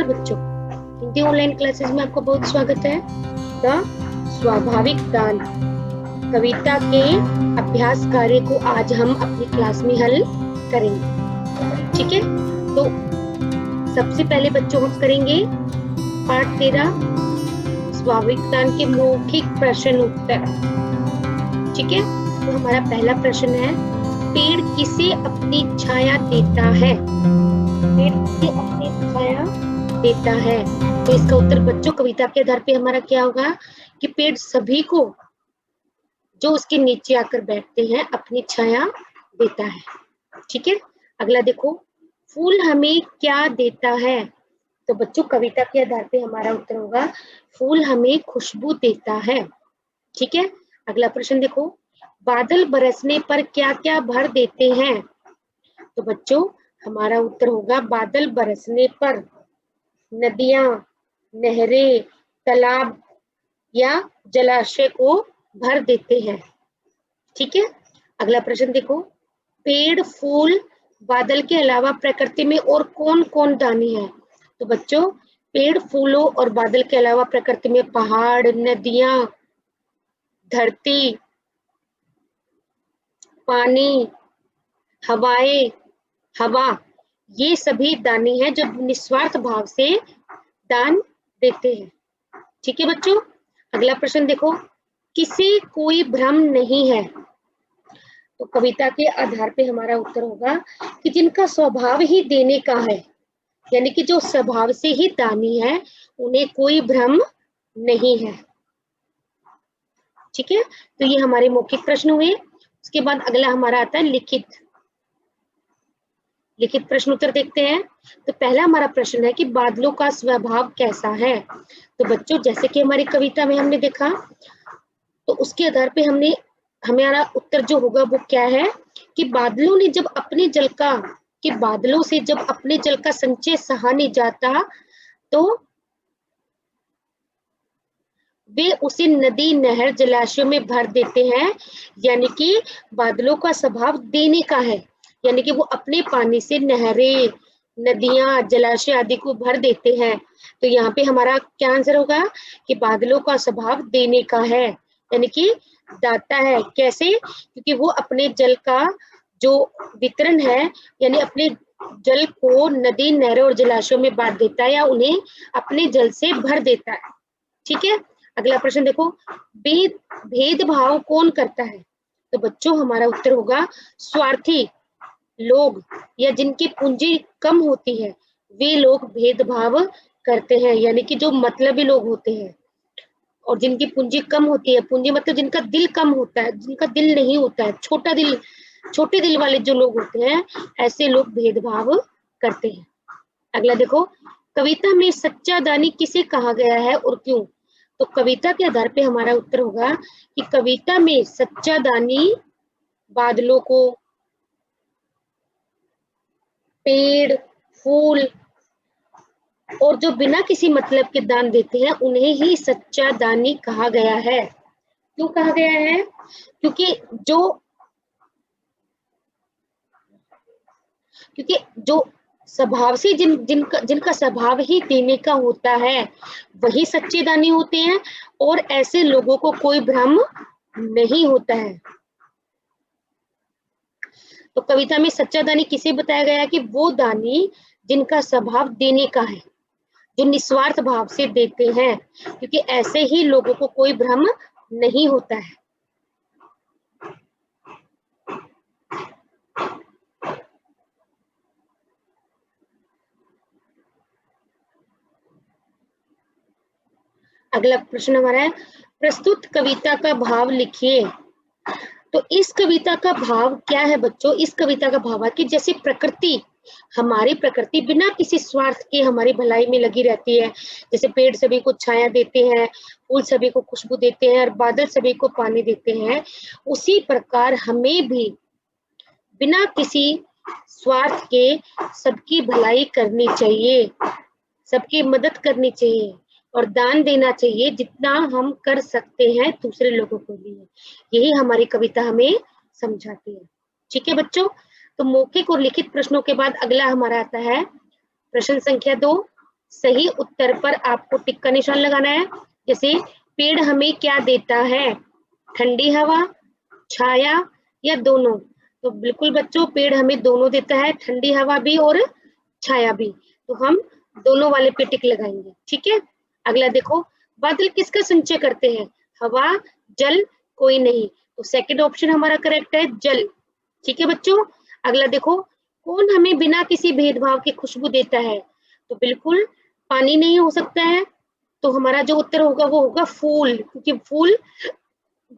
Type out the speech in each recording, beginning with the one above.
नमस्कार बच्चों, Hindi online classes में आपका बहुत स्वागत है। द स्वाभाविक दान कविता के अभ्यास कार्य को आज हम अपनी क्लास में हल करेंगे। ठीक है, तो सबसे पहले बच्चों हम करेंगे पाठ 13 स्वाभाविक दान के मौखिक प्रश्न उत्तर। ठीक है, तो हमारा पहला प्रश्न है, पेड़ किसे अपनी छाया देता है? पेड़ किसे अपनी छाया देता है? तो इसका उत्तर बच्चों कविता के आधार पे हमारा क्या होगा कि पेड़ सभी को जो उसके नीचे आकर बैठते हैं अपनी छाया देता है। ठीक है, अगला देखो, फूल हमें क्या देता है? तो बच्चों कविता के आधार पे हमारा उत्तर होगा फूल हमें खुशबू देता है। ठीक है, अगला प्रश्न देखो, बादल बरसने पर क्या क्या भर देते हैं? तो बच्चों हमारा उत्तर होगा बादल बरसने पर नदियां, नहरें, तालाब या जलाशय को भर देते हैं। ठीक है, अगला प्रश्न देखो, पेड़, फूल, बादल के अलावा प्रकृति में और कौन कौन दानी है? तो बच्चों पेड़, फूलों और बादल के अलावा प्रकृति में पहाड़, नदियां, धरती, पानी, हवाएं, हवा, ये सभी दानी हैं जो निस्वार्थ भाव से दान देते हैं। ठीक है बच्चों, अगला प्रश्न देखो, किसे कोई भ्रम नहीं है? तो कविता के आधार पे हमारा उत्तर होगा कि जिनका स्वभाव ही देने का है, यानी कि जो स्वभाव से ही दानी है उन्हें कोई भ्रम नहीं है। ठीक है, तो ये हमारे मौखिक प्रश्न हुए। उसके बाद अगला हमारा आता है लिखित प्रश्न उत्तर देखते हैं। तो पहला हमारा प्रश्न है कि बादलों का स्वभाव कैसा है? तो बच्चों जैसे कि हमारी कविता में हमने देखा, तो उसके आधार पे हमारा उत्तर जो होगा वो क्या है कि बादलों से जब अपने जल का संचय सहा नहीं जाता तो वे उसे नदी, नहर, जलाशयों में भर देते हैं। यानी कि बादलों का स्वभाव देने का है, यानी कि वो अपने पानी से नहरें, नदियां, जलाशय आदि को भर देते हैं। तो यहाँ पे हमारा क्या आंसर होगा कि बादलों का स्वभाव देने का है, यानी कि दाता है। कैसे? क्योंकि वो अपने जल का जो वितरण है, यानी अपने जल को नदी, नहरों और जलाशयों में बांट देता है या उन्हें अपने जल से भर देता है। ठीक है, अगला प्रश्न देखो, भेदभाव कौन करता है? तो बच्चों हमारा उत्तर होगा स्वार्थी लोग या जिनकी पूंजी कम होती है वे लोग भेदभाव करते हैं। यानी कि जो मतलबी लोग होते हैं और जिनकी पूंजी कम होती है, पूंजी मतलब जिनका दिल कम होता है, जिनका दिल नहीं होता है, छोटे दिल वाले जो लोग होते हैं, ऐसे लोग भेदभाव करते हैं। अगला देखो, कविता में सच्चा दानी किसे कहा गया है और क्यों? तो कविता के आधार पे हमारा उत्तर होगा कि कविता में सच्चा दानी बादलों को, पेड़, फूल और जो बिना किसी मतलब के दान देते हैं उन्हें ही सच्चा दानी कहा गया है। क्यों कहा गया है? क्योंकि जो स्वभाव से जिनका स्वभाव ही देने का होता है वही सच्चे दानी होते हैं और ऐसे लोगों को कोई भ्रम नहीं होता है। तो कविता में सच्चा दानी किसे बताया गया कि वो दानी जिनका स्वभाव देने का है, जो निस्वार्थ भाव से देते हैं, क्योंकि ऐसे ही लोगों को कोई भ्रम नहीं होता है। अगला प्रश्न हमारा है, प्रस्तुत कविता का भाव लिखिए। तो इस कविता का भाव क्या है बच्चों? इस कविता का भाव है कि जैसे हमारी प्रकृति बिना किसी स्वार्थ के हमारी भलाई में लगी रहती है। जैसे पेड़ सभी को छाया देते हैं, फूल सभी को खुशबू देते हैं और बादल सभी को पानी देते हैं, उसी प्रकार हमें भी बिना किसी स्वार्थ के सबकी भलाई करनी चाहिए, सबकी मदद करनी चाहिए और दान देना चाहिए जितना हम कर सकते हैं दूसरे लोगों को लिए। यही हमारी कविता हमें समझाती है। ठीक है बच्चों, तो मौखिक और लिखित प्रश्नों के बाद अगला हमारा आता है प्रश्न संख्या 2, सही उत्तर पर आपको टिक का निशान लगाना है। जैसे पेड़ हमें क्या देता है, ठंडी हवा, छाया या दोनों। तो बिल्कुल बच्चों, पेड़ हमें दोनों देता है, ठंडी हवा भी और छाया भी। तो हम दोनों वाले पे टिक लगाएंगे। ठीक है, अगला देखो, बादल किसका संचय करते हैं, हवा, जल, कोई नहीं। तो सेकंड ऑप्शन हमारा करेक्ट है, जल। ठीक है बच्चों, अगला देखो, कौन हमें बिना किसी भेदभाव के खुशबू देता है। तो बिल्कुल पानी नहीं हो सकता है, तो हमारा जो उत्तर होगा वो होगा फूल, क्योंकि फूल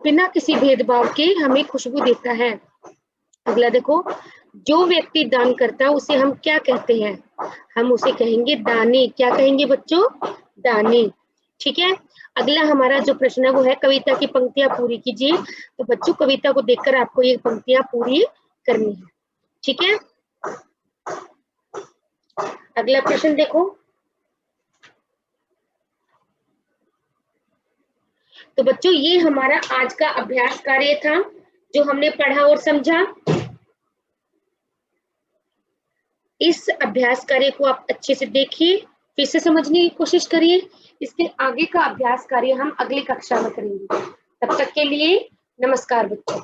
बिना किसी भेदभाव के हमें खुशबू देता है। अगला देखो, जो व्यक्ति दान करता है उसे हम क्या कहते हैं, हम उसे कहेंगे दानी। क्या कहेंगे बच्चों, दानी। ठीक है, अगला हमारा जो प्रश्न है वो है कविता की पंक्तियां पूरी कीजिए। तो बच्चों, कविता को देखकर आपको ये पंक्तियां पूरी करनी है। ठीक है, अगला प्रश्न देखो, तो बच्चों ये हमारा आज का अभ्यास कार्य था जो हमने पढ़ा और समझा। इस अभ्यास कार्य को आप अच्छे से देखिए, फिर से समझने की कोशिश करिए। इसके आगे का अभ्यास कार्य हम अगली कक्षा में करेंगे। तब तक के लिए नमस्कार बच्चों।